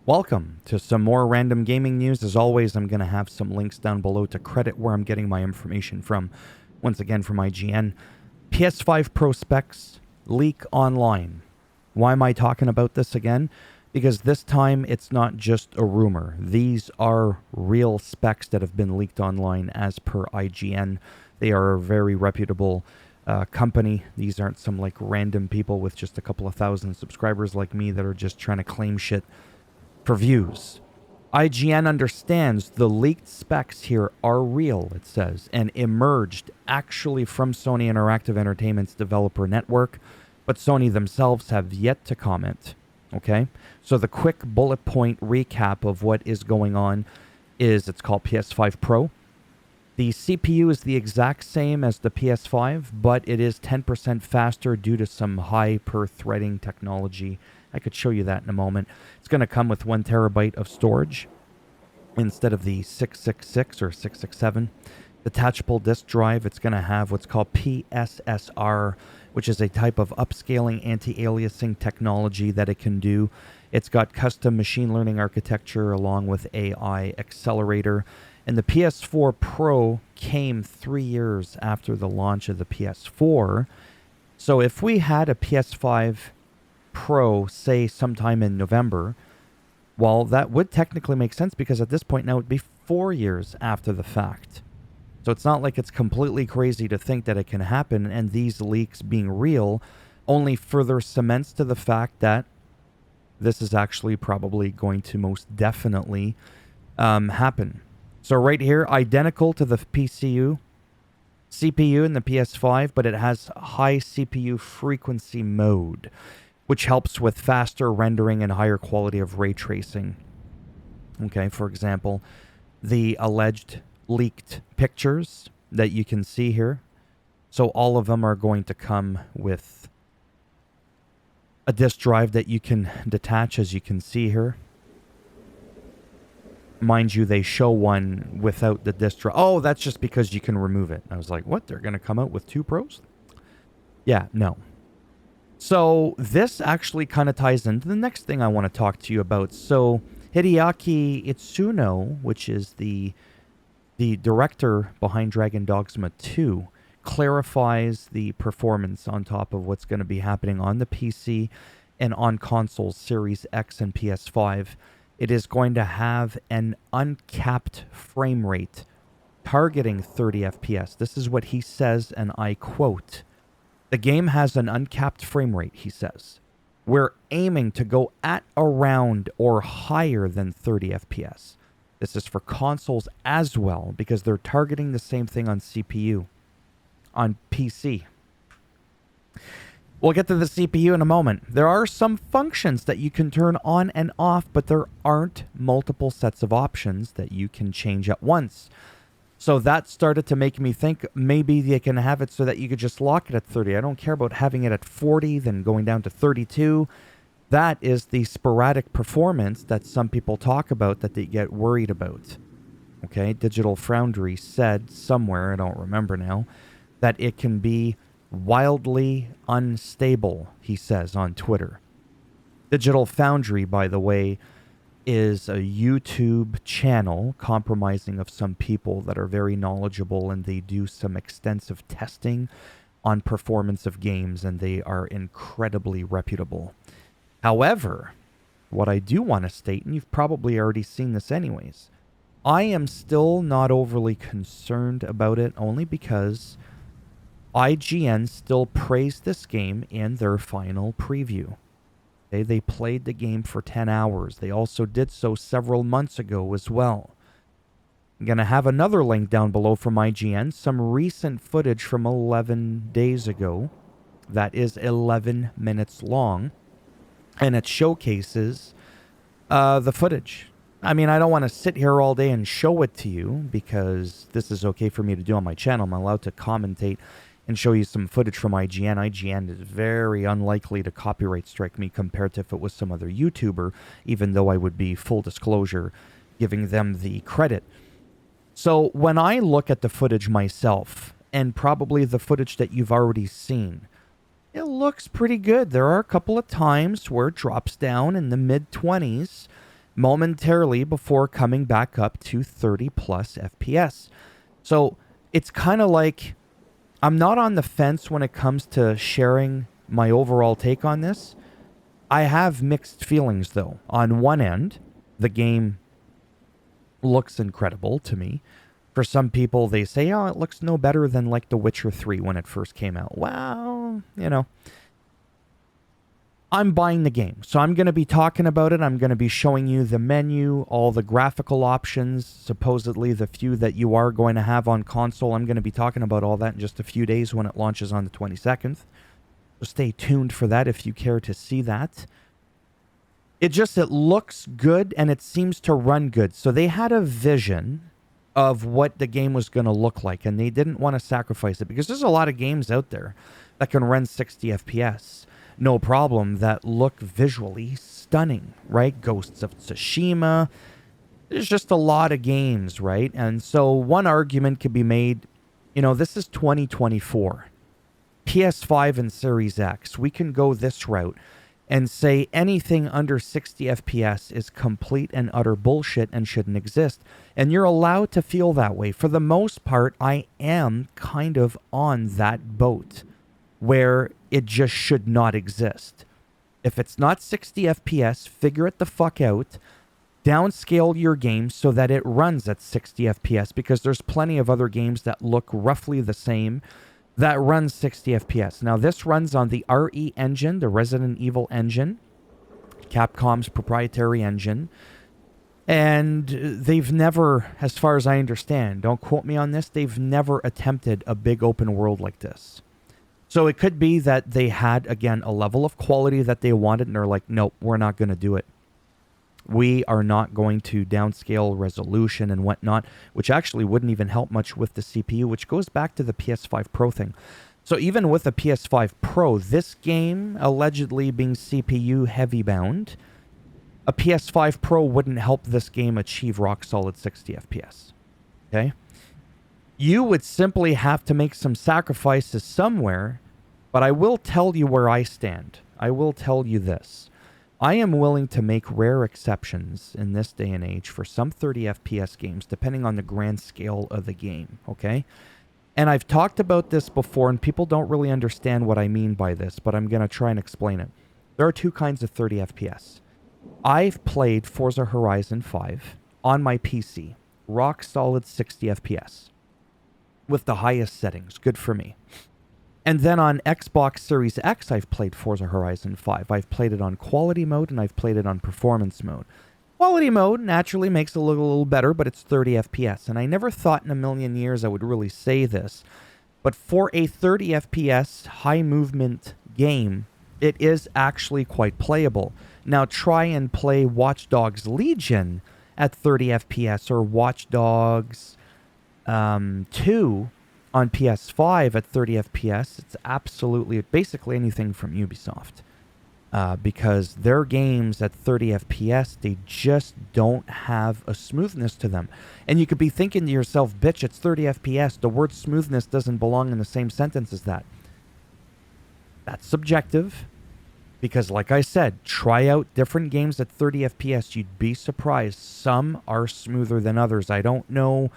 Welcome to some more random gaming news. As always, I'm going to have some links down below to credit where I'm getting my information from. Once again, from IGN. PS5 Pro specs leak online. Why am I talking about this again? Because this time it's not just a rumor. These are real specs that have been leaked online as per IGN. They are a very reputable company. These aren't some like random people with just a couple of thousand subscribers like me that are just trying to claim shit for views. IGN understands the leaked specs here are real, it says, and emerged actually from Sony Interactive Entertainment's developer network, but Sony themselves have yet to comment. Okay? So the quick bullet point recap of what is going on is it's called PS5 Pro. The CPU is the exact same as the PS5, but it is 10% faster due to some hyper-threading technology. I could show you that in a moment. It's going to come with 1 terabyte of storage instead of the 666 or 667 detachable disk drive. It's going to have what's called PSSR, which is a type of upscaling anti-aliasing technology that it can do. It's got custom machine learning architecture along with AI accelerator. And the PS4 Pro came 3 years after the launch of the PS4. So if we had a PS5 Pro, say sometime in November, well, that would technically make sense because at this point now it would be 4 years after the fact. So it's not like it's completely crazy to think that it can happen, and these leaks being real only further cements to the fact that this is actually probably going to most definitely happen. So right here, identical to the CPU in the PS5, but it has high CPU frequency mode, which helps with faster rendering and higher quality of ray tracing. Okay, for example, the alleged leaked pictures that you can see here. So all of them are going to come with a disk drive that you can detach, as you can see here. Mind you, they show one without the disk drive. Oh, that's just because you can remove it. I was like, what? They're going to come out with 2 Pros? Yeah, no. So this actually kind of ties into the next thing I want to talk to you about. So Hideaki Itsuno, which is the director behind Dragon Dogma 2, clarifies the performance on top of what's going to be happening on the PC and on consoles Series X and PS5. It is going to have an uncapped frame rate targeting 30 FPS. This is what he says, and I quote, "The game has an uncapped frame rate," he says. "We're aiming to go at around or higher than 30 FPS. This is for consoles as well, because they're targeting the same thing on CPU, on PC." We'll get to the CPU in a moment. There are some functions that you can turn on and off, but there aren't multiple sets of options that you can change at once. So that started to make me think maybe they can have it so that you could just lock it at 30. I don't care about having it at 40, then going down to 32. That is the sporadic performance that some people talk about that they get worried about. Okay, Digital Foundry said somewhere, I don't remember now, that it can be wildly unstable, he says on Twitter. Digital Foundry, by the way, is a YouTube channel compromising of some people that are very knowledgeable, and they do some extensive testing on performance of games, and they are incredibly reputable. However, what I do want to state, and you've probably already seen this anyways, I am still not overly concerned about it, only because IGN still praised this game in their final preview. They played the game for 10 hours. They also did so several months ago as well. I'm going to have another link down below from IGN, some recent footage from 11 days ago that is 11 minutes long, and it showcases the footage. I mean, I don't want to sit here all day and show it to you because this is okay for me to do on my channel. I'm allowed to commentate and show you some footage from IGN. IGN is very unlikely to copyright strike me compared to if it was some other YouTuber, even though I would be, full disclosure, giving them the credit. So when I look at the footage myself, and probably the footage that you've already seen, it looks pretty good. There are a couple of times where it drops down in the mid-20s, momentarily before coming back up to 30 plus FPS. So it's kind of like I'm not on the fence when it comes to sharing my overall take on this. I have mixed feelings though. On one end, the game looks incredible to me. For some people, they say, oh, it looks no better than like The Witcher 3 when it first came out. Well, you know, I'm buying the game. So I'm going to be talking about it. I'm going to be showing you the menu, all the graphical options, supposedly the few that you are going to have on console. I'm going to be talking about all that in just a few days when it launches on the 22nd. So stay tuned for that if you care to see that. It looks good and it seems to run good. So they had a vision of what the game was going to look like, and they didn't want to sacrifice it because there's a lot of games out there that can run 60 FPS. No problem, that look visually stunning, right? Ghosts of Tsushima. There's just a lot of games, right? And so one argument could be made, you know, this is 2024. PS5 and Series X, we can go this route and say anything under 60 FPS is complete and utter bullshit and shouldn't exist. And you're allowed to feel that way. For the most part, I am kind of on that boat where it just should not exist. If it's not 60 FPS, figure it the fuck out. Downscale your game so that it runs at 60 FPS, because there's plenty of other games that look roughly the same that runs 60 FPS. Now, this runs on the RE engine, the Resident Evil engine, Capcom's proprietary engine. And they've never, as far as I understand, don't quote me on this, they've never attempted a big open world like this. So it could be that they had, again, a level of quality that they wanted, and they're like, nope, we're not going to do it. We are not going to downscale resolution and whatnot, which actually wouldn't even help much with the CPU, which goes back to the PS5 Pro thing. So even with the PS5 Pro, this game allegedly being CPU heavy bound, a PS5 Pro wouldn't help this game achieve rock solid 60 FPS. Okay? You would simply have to make some sacrifices somewhere, but I will tell you where I stand. I will tell you this. I am willing to make rare exceptions in this day and age for some 30 FPS games, depending on the grand scale of the game, okay? And I've talked about this before, and people don't really understand what I mean by this, but I'm going to try and explain it. There are two kinds of 30 FPS. I've played Forza Horizon 5 on my PC, rock solid 60 FPS, with the highest settings. Good for me. And then on Xbox Series X, I've played Forza Horizon 5. I've played it on quality mode, and I've played it on performance mode. Quality mode naturally makes it look a little better, but it's 30 FPS. And I never thought in a million years I would really say this. But for a 30 FPS high movement game, it is actually quite playable. Now try and play Watch Dogs Legion at 30 FPS, or Watch Dogs 2 on PS5 at 30 FPS. It's absolutely, basically anything from Ubisoft. Because their games at 30 FPS, they just don't have a smoothness to them. And you could be thinking to yourself, bitch, it's 30 FPS. The word smoothness doesn't belong in the same sentence as that. That's subjective. Because like I said, try out different games at 30 FPS. You'd be surprised. Some are smoother than others. I don't know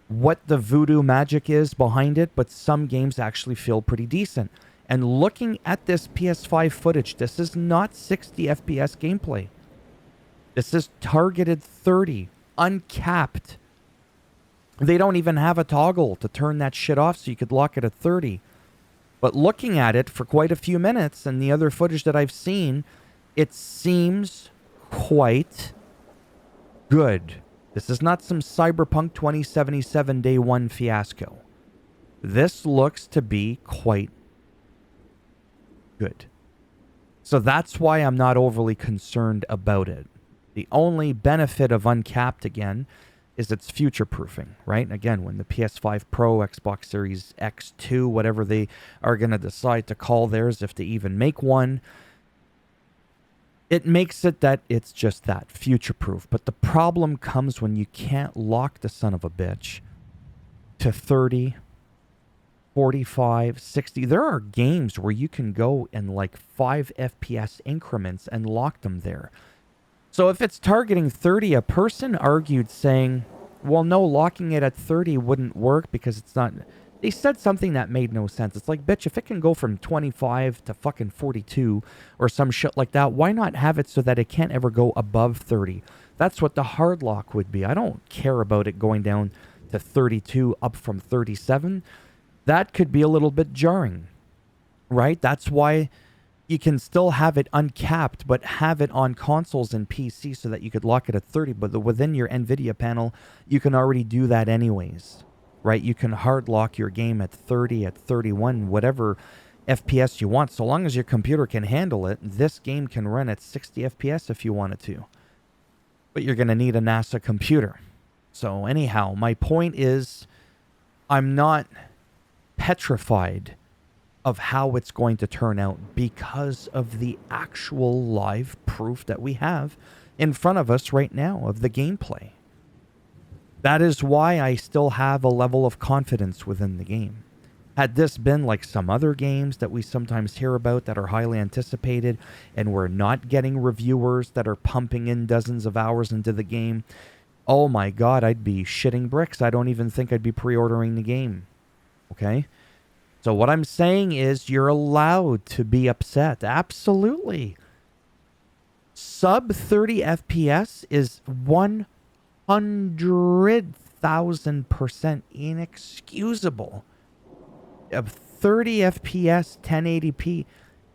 what the voodoo magic is behind it, but some games actually feel pretty decent. And looking at this PS5 footage, this is not 60 FPS gameplay. This is targeted 30, uncapped. They don't even have a toggle to turn that shit off so you could lock it at 30. But looking at it for quite a few minutes, and the other footage that I've seen, it seems quite good. This is not some Cyberpunk 2077 day one fiasco. This looks to be quite good. So that's why I'm not overly concerned about it. The only benefit of Uncapped, again, is it's future-proofing, right? Again, when the PS5 Pro, Xbox Series X2, whatever they are going to decide to call theirs, if they even make one, it makes it that it's just that, future-proof. But the problem comes when you can't lock the son of a bitch to 30, 45, 60. There are games where you can go in like 5 FPS increments and lock them there. So if it's targeting 30, a person argued saying, well, no, locking it at 30 wouldn't work because it's not... They said something that made no sense. It's like, bitch, if it can go from 25 to fucking 42 or some shit like that, why not have it so that it can't ever go above 30? That's what the hard lock would be. I don't care about it going down to 32 up from 37. That could be a little bit jarring, right? That's why you can still have it uncapped, but have it on consoles and PC so that you could lock it at 30. But within your NVIDIA panel, you can already do that anyways, right? You can hard lock your game at 30, at 31, whatever FPS you want. So long as your computer can handle it, this game can run at 60 FPS if you wanted to. But you're going to need a NASA computer. So anyhow, my point is, I'm not petrified of how it's going to turn out because of the actual live proof that we have in front of us right now of the gameplay. That is why I still have a level of confidence within the game. Had this been like some other games that we sometimes hear about that are highly anticipated and we're not getting reviewers that are pumping in dozens of hours into the game, oh my God, I'd be shitting bricks. I don't even think I'd be pre-ordering the game. Okay? So what I'm saying is you're allowed to be upset. Absolutely. Sub 30 FPS is 100,000% inexcusable. 30 FPS 1080p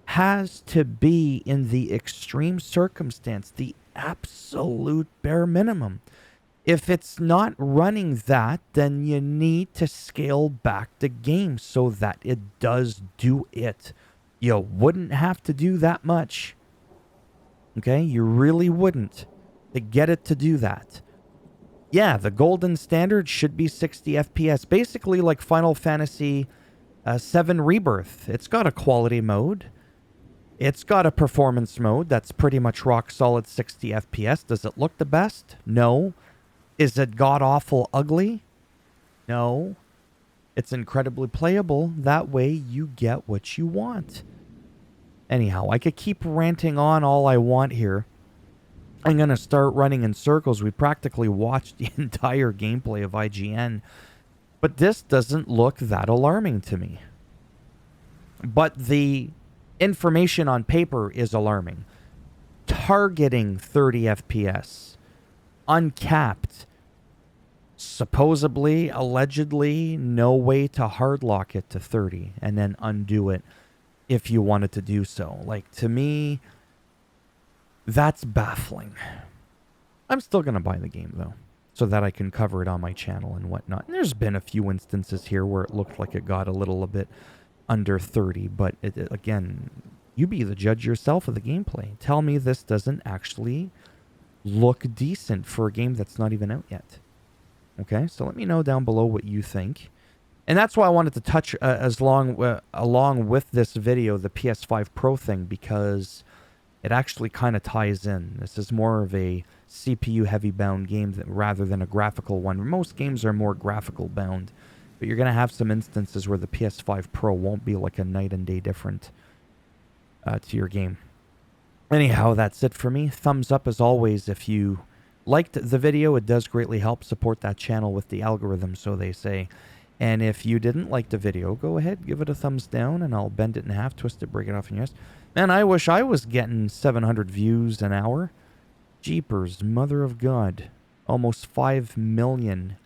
has to be in the extreme circumstance, the absolute bare minimum. If it's not running that, then you need to scale back the game so that it does do it. You wouldn't have to do that much. Okay? You really wouldn't to get it to do that. Yeah, the golden standard should be 60 FPS. Basically like Final Fantasy 7 Rebirth. It's got a quality mode. It's got a performance mode that's pretty much rock solid 60 FPS. Does it look the best? No. Is it god-awful ugly? No. It's incredibly playable. That way you get what you want. Anyhow, I could keep ranting on all I want here. I'm going to start running in circles. We practically watched the entire gameplay of IGN. But this doesn't look that alarming to me. But the information on paper is alarming. Targeting 30 FPS. Uncapped. Supposedly, allegedly, no way to hard lock it to 30 and then undo it if you wanted to do so. Like, to me, that's baffling. I'm still going to buy the game, though, so that I can cover it on my channel and whatnot. And there's been a few instances here where it looked like it got a little bit under 30, but again, you be the judge yourself of the gameplay. Tell me this doesn't actually look decent for a game that's not even out yet. Okay, so let me know down below what you think. And that's why I wanted to touch along with this video, the PS5 Pro thing, because it actually kind of ties in. This is more of a CPU heavy bound game rather than a graphical one. Most games are more graphical bound, but you're going to have some instances where the PS5 Pro won't be like a night and day different to your game. Anyhow, that's it for me. Thumbs up as always if you liked the video. It does greatly help support that channel with the algorithm, so they say. And if you didn't like the video, go ahead, give it a thumbs down, and I'll bend it in half, twist it, break it off in your ass. Man, I wish I was getting 700 views an hour. Jeepers, mother of God. Almost 5 million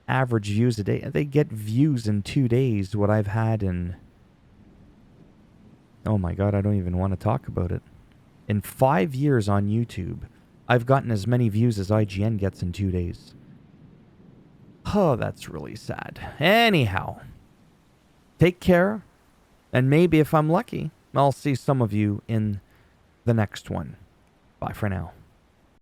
average views a day. They get views in 2 days, what I've had in... Oh my God, I don't even want to talk about it. In 5 years on YouTube, I've gotten as many views as IGN gets in 2 days. Oh, that's really sad. Anyhow, take care, and maybe if I'm lucky, I'll see some of you in the next one. Bye for now.